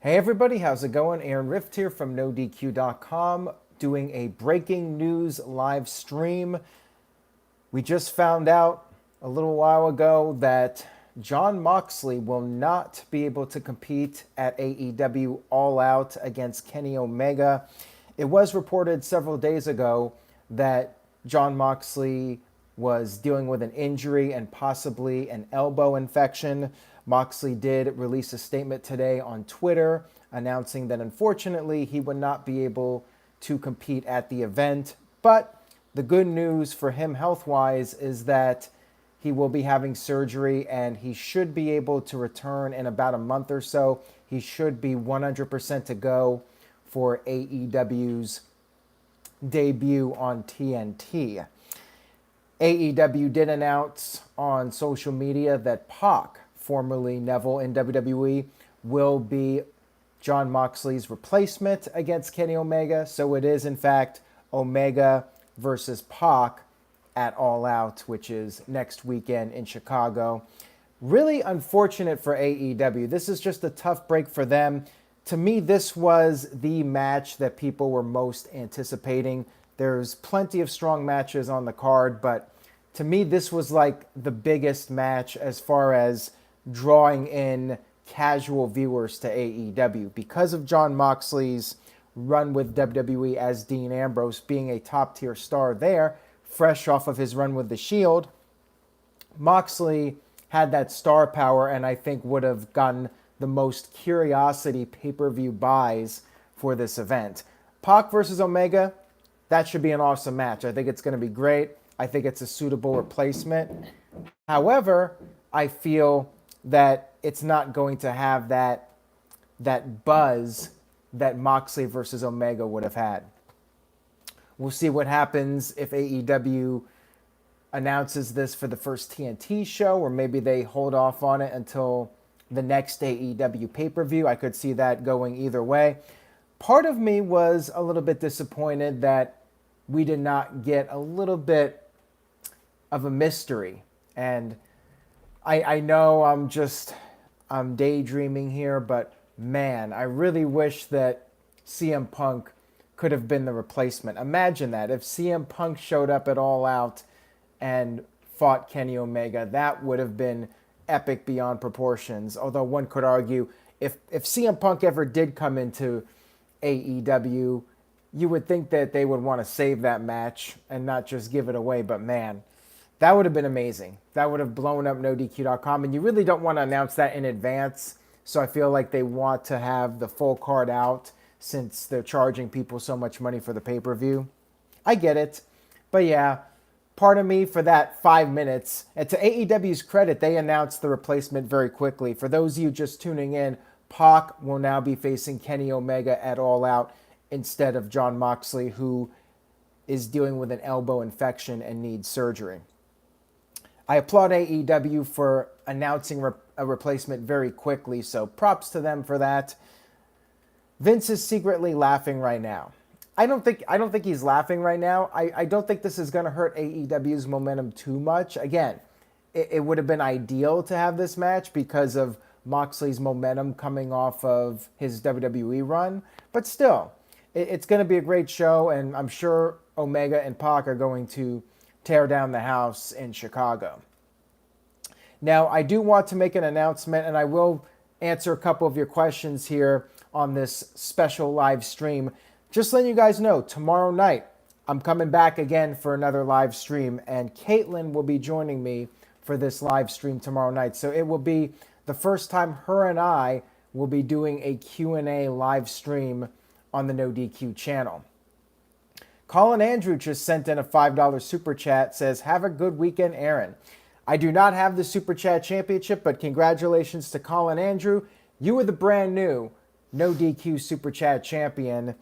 Hey everybody, how's it going? Aaron Rift here from NoDQ.com doing a breaking news live stream. We just found out a little while ago that Jon Moxley will not be able to compete at AEW All Out against Kenny Omega. It was reported several days ago that Jon Moxley was dealing with an injury and possibly an elbow infection. Moxley did release a statement today on Twitter announcing that unfortunately he would not be able to compete at the event. But the good news for him health-wise is that he will be having surgery and he should be able to return in about a month or so. He should be 100% to go for AEW's debut on TNT. AEW did announce on social media that PAC, formerly Neville in WWE, will be Jon Moxley's replacement against Kenny Omega. So it is, in fact, Omega versus PAC at All Out, which is next weekend in Chicago. Really unfortunate for AEW. This is just a tough break for them. To me, this was the match that people were most anticipating. There's plenty of strong matches on the card, but to me, this was like the biggest match as far as drawing in casual viewers to AEW. Because of Jon Moxley's run with WWE as Dean Ambrose, being a top-tier star there, fresh off of his run with The Shield, Moxley had that star power and I think would have gotten the most curiosity pay-per-view buys for this event. PAC versus Omega, that should be an awesome match. I think it's going to be great. I think it's a suitable replacement. However, I feel that it's not going to have that buzz that Moxley versus Omega would have had. We'll see what happens if AEW announces this for the first TNT show, or maybe they hold off on it until the next AEW pay-per-view. I could see that going either way. Part of me was a little bit disappointed that we did not get a little bit of a mystery. And I know I'm daydreaming here, but man, I really wish that CM Punk could have been the replacement. Imagine that. If CM Punk showed up at All Out and fought Kenny Omega, that would have been epic beyond proportions. Although one could argue if CM Punk ever did come into AEW, you would think that they would want to save that match and not just give it away. But man, that would have been amazing. That would have blown up NoDQ.com. And you really don't want to announce that in advance. So I feel like they want to have the full card out since they're charging people so much money for the pay-per-view. I get it. But yeah, pardon me for that 5 minutes. And to AEW's credit, they announced the replacement very quickly. For those of you just tuning in, PAC will now be facing Kenny Omega at All Out instead of Jon Moxley, who is dealing with an elbow infection and needs surgery. I applaud AEW for announcing a replacement very quickly, so props to them for that. Vince is secretly laughing right now. I don't think he's laughing right now. I don't think this is going to hurt AEW's momentum too much. Again, it would have been ideal to have this match because of Moxley's momentum coming off of his WWE run. But still, it's going to be a great show, and I'm sure Omega and PAC are going to tear down the house in Chicago. Now, I do want to make an announcement, and I will answer a couple of your questions here on this special live stream. Just letting you guys know, tomorrow night, I'm coming back again for another live stream, and Caitlin will be joining me for this live stream tomorrow night. So it will be the first time her and I will be doing a Q&A live stream on the No DQ channel. Colin Andrew just sent in a $5 super chat, says, "Have a good weekend, Aaron." I do not have the Super Chat Championship, but congratulations to Colin Andrew. You were the brand new No DQ Super Chat Champion,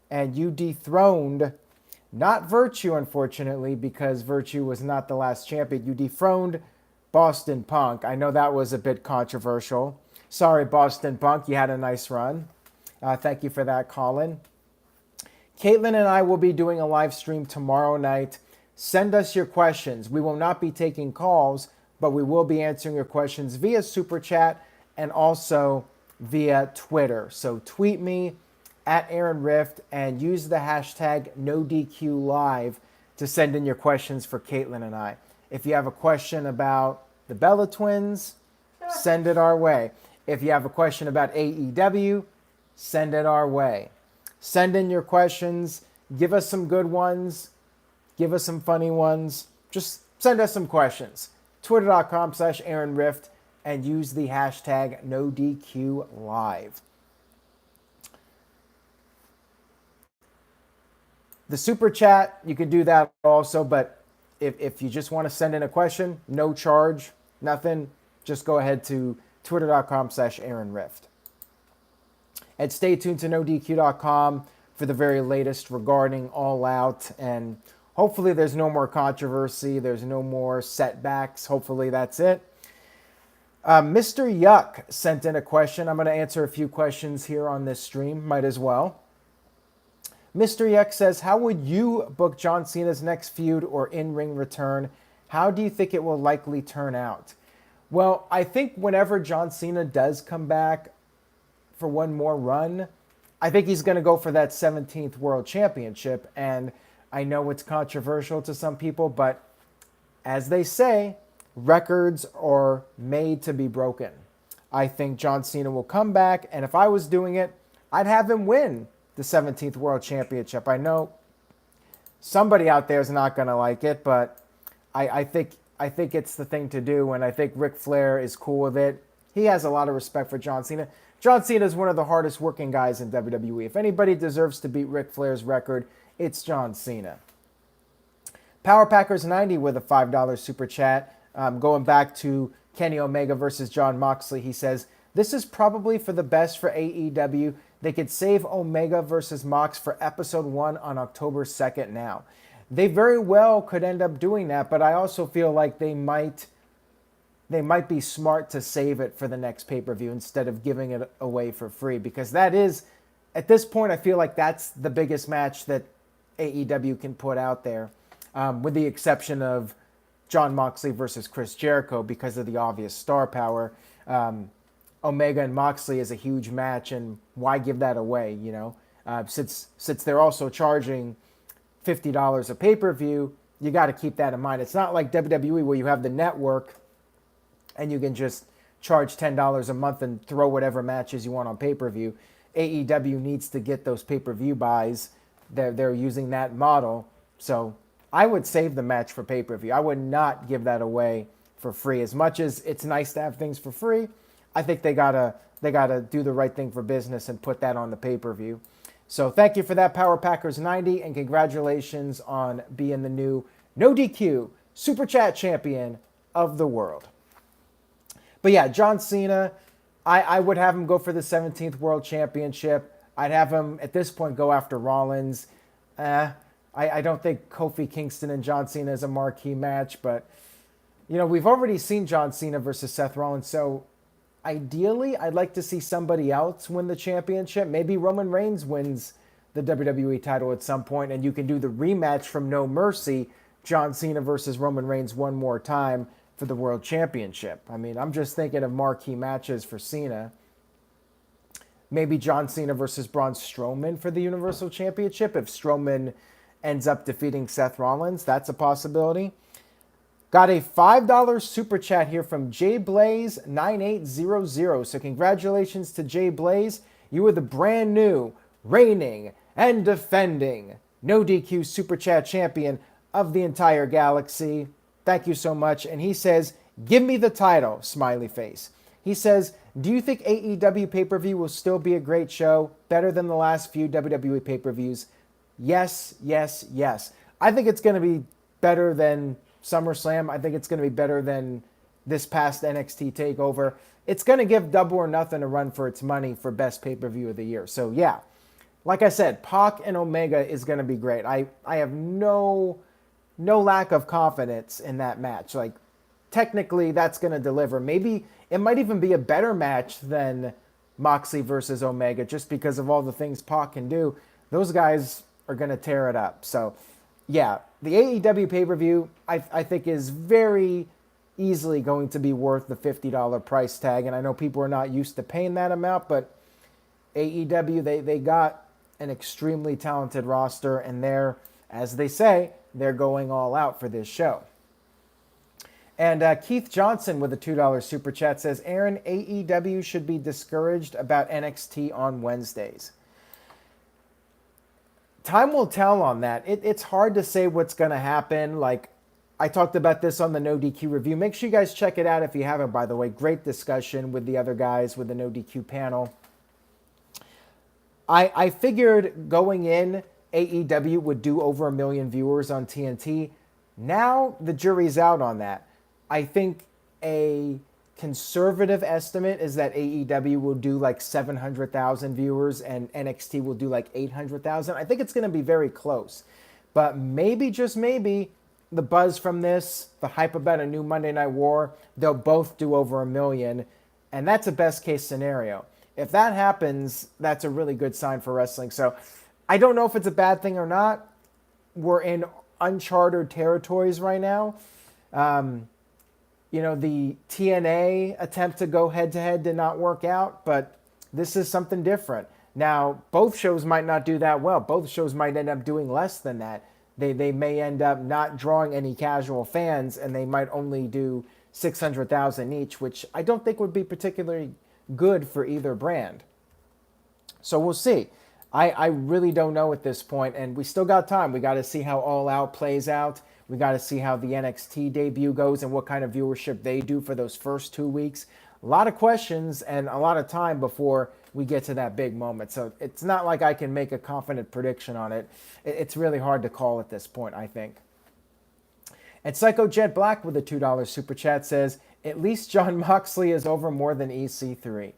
and you dethroned, not Virtue, unfortunately, because Virtue was not the last champion. You dethroned Boston Punk. I know that was a bit controversial. Sorry, Boston Punk. You had a nice run. Thank you for that, Colin. Caitlin and I will be doing a live stream tomorrow night. Send us your questions. We will not be taking calls, but we will be answering your questions via Super Chat and also via Twitter. So tweet me at Aaron Rift and use the hashtag NoDQLive to send in your questions for Caitlin and I. If you have a question about the Bella Twins, send it our way. If you have a question about AEW, send it our way. Send in your questions. Give us some good ones. Give us some funny ones. Just send us some questions. Twitter.com/Aaron Rift and use the hashtag NoDQLive. The super chat, you can do that also, but if you just want to send in a question, no charge, nothing, just go ahead to twitter.com/Aaron Rift. And stay tuned to NoDQ.com for the very latest regarding All Out. And hopefully there's no more controversy. There's no more setbacks. Hopefully that's it. Mr. Yuck sent in a question. I'm going to answer a few questions here on this stream. Might as well. Mr. Yuck says, how would you book John Cena's next feud or in-ring return? How do you think it will likely turn out? Well, I think whenever John Cena does come back for one more run, I think he's going to go for that 17th World Championship. And I know it's controversial to some people, but as they say, records are made to be broken. I think John Cena will come back, and if I was doing it, I'd have him win the 17th World Championship. I know somebody out there is not going to like it, but I think it's the thing to do, and I think Ric Flair is cool with it. He has a lot of respect for John Cena. John Cena is one of the hardest working guys in WWE. If anybody deserves to beat Ric Flair's record, it's John Cena. Power Packers 90 with a $5 super chat. Going back to Kenny Omega versus Jon Moxley, he says, this is probably for the best for AEW. They could save Omega versus Mox for episode 1 on October 2nd now. They very well could end up doing that, but I also feel like they might be smart to save it for the next pay-per-view instead of giving it away for free, because that is, at this point, I feel like that's the biggest match that AEW can put out there, with the exception of Jon Moxley versus Chris Jericho because of the obvious star power. Omega and Moxley is a huge match, and why give that away, you know? Since they're also charging $50 a pay-per-view, you got to keep that in mind. It's not like WWE where you have the network and you can just charge $10 a month and throw whatever matches you want on pay-per-view. AEW needs to get those pay-per-view buys. They're using that model. So I would save the match for pay-per-view. I would not give that away for free. As much as it's nice to have things for free, I think they gotta do the right thing for business and put that on the pay-per-view. So thank you for that, Power Packers 90, and congratulations on being the new No DQ Super Chat Champion of the world. But yeah, John Cena, I would have him go for the 17th World Championship. I'd have him, at this point, go after Rollins. I don't think Kofi Kingston and John Cena is a marquee match, but, you know, we've already seen John Cena versus Seth Rollins, so ideally, I'd like to see somebody else win the championship. Maybe Roman Reigns wins the WWE title at some point, and you can do the rematch from No Mercy, John Cena versus Roman Reigns one more time for the World Championship. I mean, I'm just thinking of marquee matches for Cena. Maybe John Cena versus Braun Strowman for the Universal Championship. If Strowman ends up defeating Seth Rollins, that's a possibility. Got a $5 super chat here from JBlaze9800. So congratulations to JBlaze. You are the brand new, reigning, and defending No DQ super chat champion of the entire galaxy. Thank you so much. And he says, give me the title, smiley face. He says, do you think AEW pay-per-view will still be a great show, better than the last few WWE pay-per-views? Yes, yes, yes. I think it's going to be better than SummerSlam. I think it's going to be better than this past NXT TakeOver. It's going to give Double or Nothing a run for its money for best pay-per-view of the year. So yeah, like I said, PAC and Omega is going to be great. I have no lack of confidence in that match. Like, technically, that's going to deliver. Maybe it might even be a better match than Moxley versus Omega, just because of all the things PAC can do. Those guys are going to tear it up. So, yeah, the AEW pay-per-view, I think, is very, easily going to be worth the $50 price tag. And I know people are not used to paying that amount, but AEW, they got an extremely talented roster, and they're, as they say, they're going all out for this show. And Keith Johnson with a $2 super chat says, Aaron, AEW should be discouraged about NXT on Wednesdays. Time will tell on that. It's hard to say what's going to happen. Like, I talked about this on the No DQ review. Make sure you guys check it out if you haven't, by the way. Great discussion with the other guys with the No DQ panel. I figured going in, AEW would do over 1 million viewers on TNT. Now the jury's out on that. I think a conservative estimate is that AEW will do like 700,000 viewers and NXT will do like 800,000. I think it's going to be very close. But maybe, just maybe, the buzz from this, the hype about a new Monday Night War, they'll both do over 1 million. And that's a best case scenario. If that happens, that's a really good sign for wrestling. So I don't know if it's a bad thing or not. We're in uncharted territories right now. The TNA attempt to go head-to-head did not work out, but this is something different. Now, both shows might not do that well. Both shows might end up doing less than that. They may end up not drawing any casual fans, and they might only do 600,000 each, which I don't think would be particularly good for either brand. So we'll see. I really don't know at this point, and we still got time. We got to see how All Out plays out. We got to see how the NXT debut goes and what kind of viewership they do for those first 2 weeks. A lot of questions and a lot of time before we get to that big moment. So it's not like I can make a confident prediction on it. It's really hard to call at this point, I think. And Psycho Jet Black with a $2 super chat says, at least Jon Moxley is over more than EC3.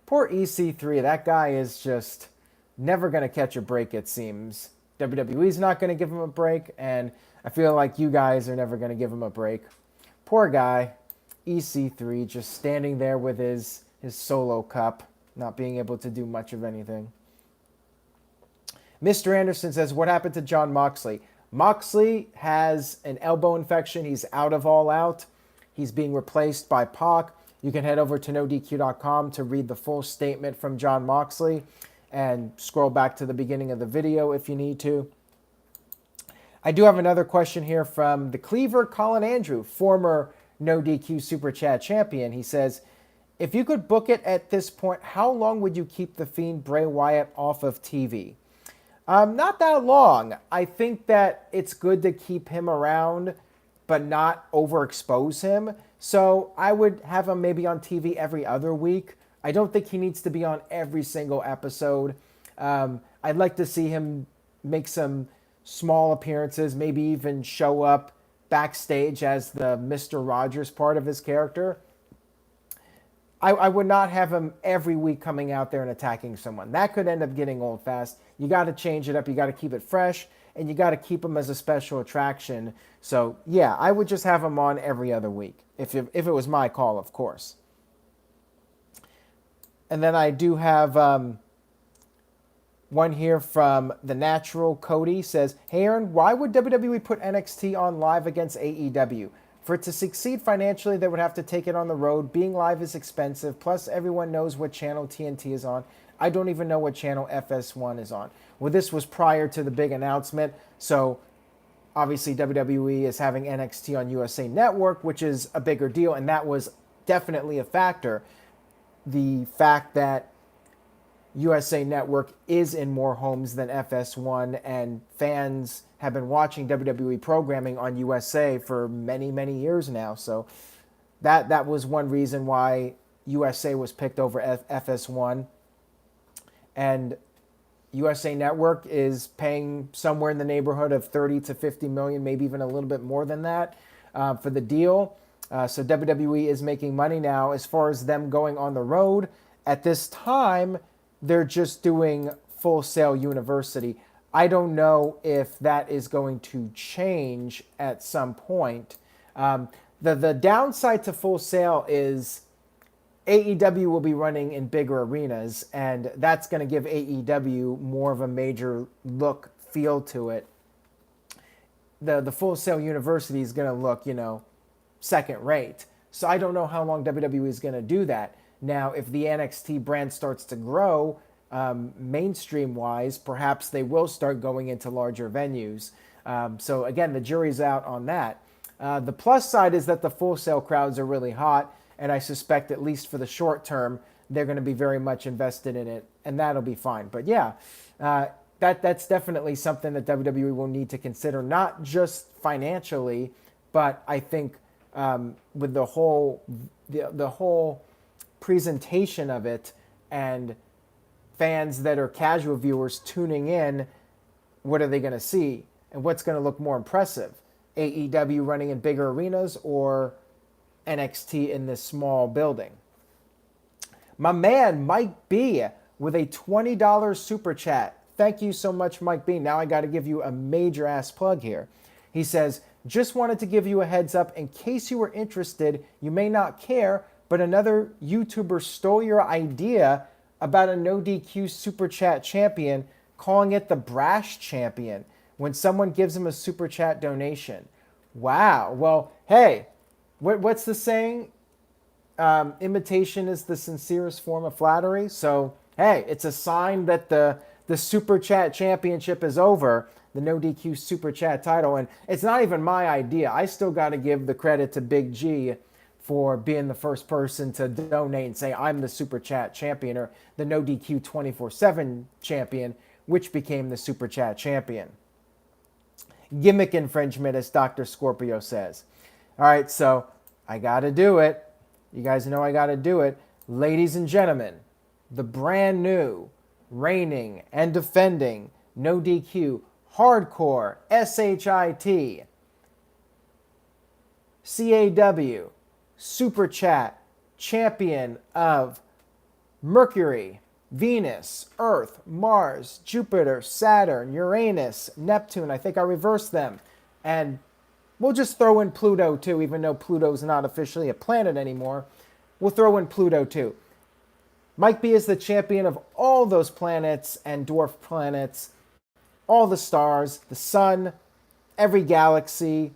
Poor EC3. That guy is just never going to catch a break, it seems. WWE's not going to give him a break, and I feel like you guys are never going to give him a break. Poor guy, EC3, just standing there with his solo cup, not being able to do much of anything. Mr. Anderson says, what happened to Jon Moxley? Moxley has an elbow infection. He's out of All Out. He's being replaced by PAC. You can head over to NoDQ.com to read the full statement from Jon Moxley and scroll back to the beginning of the video if you need to. I do have another question here from the Cleaver, Colin Andrew, former No DQ Super Chat champion. He says, if you could book it at this point, how long would you keep The Fiend Bray Wyatt off of TV? Not that long. I think that it's good to keep him around, but not overexpose him. So I would have him maybe on TV every other week. I don't think he needs to be on every single episode. I'd like to see him make some small appearances, maybe even show up backstage as the Mr. Rogers part of his character. I would not have him every week coming out there and attacking someone. That could end up getting old fast. You got to change it up. You got to keep it fresh, and you got to keep him as a special attraction. So, yeah, I would just have him on every other week, if it was my call, of course. And then I do have one here from The Natural. Cody says, hey, Aaron, why would WWE put NXT on live against AEW? For it to succeed financially, they would have to take it on the road. Being live is expensive. Plus, everyone knows what channel TNT is on. I don't even know what channel FS1 is on. Well, this was prior to the big announcement. So, obviously, WWE is having NXT on USA Network, which is a bigger deal. And that was definitely a factor. The fact that USA Network is in more homes than FS1, and fans have been watching WWE programming on USA for many, many years now. So that was one reason why USA was picked over FS1. And USA Network is paying somewhere in the neighborhood of 30 to 50 million, maybe even a little bit more than that for the deal. So WWE is making money now. As far as them going on the road, at this time, they're just doing Full Sail University. I don't know if that is going to change at some point. The downside to Full Sail is AEW will be running in bigger arenas, and that's going to give AEW more of a major look, feel to it. The Full Sail University is going to look, second rate. So I don't know how long WWE is going to do that. Now, if the NXT brand starts to grow mainstream wise, perhaps they will start going into larger venues. So again, the jury's out on that. The plus side is that the Full Sail crowds are really hot, and I suspect, at least for the short term, they're going to be very much invested in it, and that'll be fine. But yeah, that's definitely something that WWE will need to consider, not just financially, but I think with the whole presentation of it and fans that are casual viewers tuning in, what are they going to see? And what's going to look more impressive? AEW running in bigger arenas or NXT in this small building? My man, Mike B, with a $20 super chat. Thank you so much, Mike B. Now I got to give you a major ass plug here. He says, just wanted to give you a heads up in case you were interested. You may not care, but another YouTuber stole your idea about a no DQ super chat champion, calling it the Brash Champion when someone gives him a super chat donation. Wow. Well, hey, what's the saying? Imitation is the sincerest form of flattery. So, hey, it's a sign that the super chat championship is over, the no DQ super chat title. And it's not even my idea. I still got to give the credit to Big G for being the first person to donate and say, I'm the super chat champion, or the no DQ 24/7 champion, which became the super chat champion. Gimmick infringement, as Dr. Scorpio says. All right, so I got to do it. You guys know I got to do it. Ladies and gentlemen, the brand new, reigning, and defending no DQ hardcore SHIT CAW Super Chat champion of Mercury, Venus, Earth, Mars, Jupiter, Saturn, Uranus, Neptune. I think I reversed them. And we'll just throw in Pluto too, even though Pluto's not officially a planet anymore. We'll throw in Pluto too. Mike B is the champion of all those planets and dwarf planets, all the stars, the sun, every galaxy,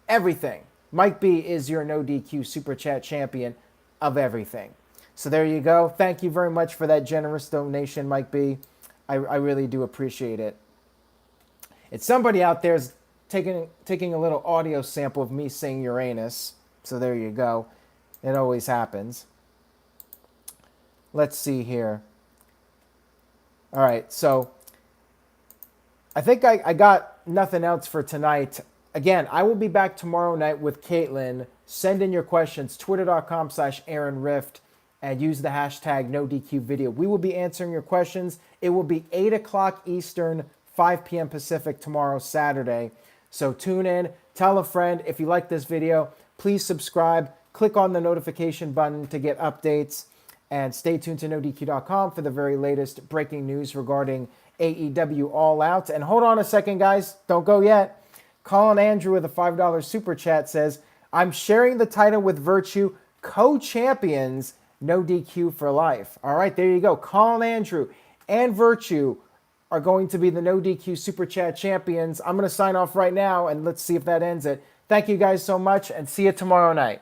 everything. Mike B is your no DQ Super Chat champion of everything. So there you go. Thank you very much for that generous donation, Mike B. I really do appreciate it. It's somebody out there is taking a little audio sample of me saying Uranus. So there you go. It always happens. Let's see here. All right, so I think I got nothing else for tonight. Again, I will be back tomorrow night with Caitlin. Send in your questions, twitter.com/AaronRift, and use the hashtag NoDQVideo. We will be answering your questions. It will be 8 o'clock Eastern, 5 p.m. Pacific tomorrow, Saturday. So tune in, tell a friend. If you like this video, please subscribe. Click on the notification button to get updates. And stay tuned to NoDQ.com for the very latest breaking news regarding AEW All Out. And hold on a second, guys. Don't go yet. Colin Andrew with a $5 super chat says, I'm sharing the title with Virtue, co-champions, no DQ for life. All right, there you go. Colin Andrew and Virtue are going to be the no DQ super chat champions. I'm going to sign off right now, and let's see if that ends it. Thank you guys so much, and see you tomorrow night.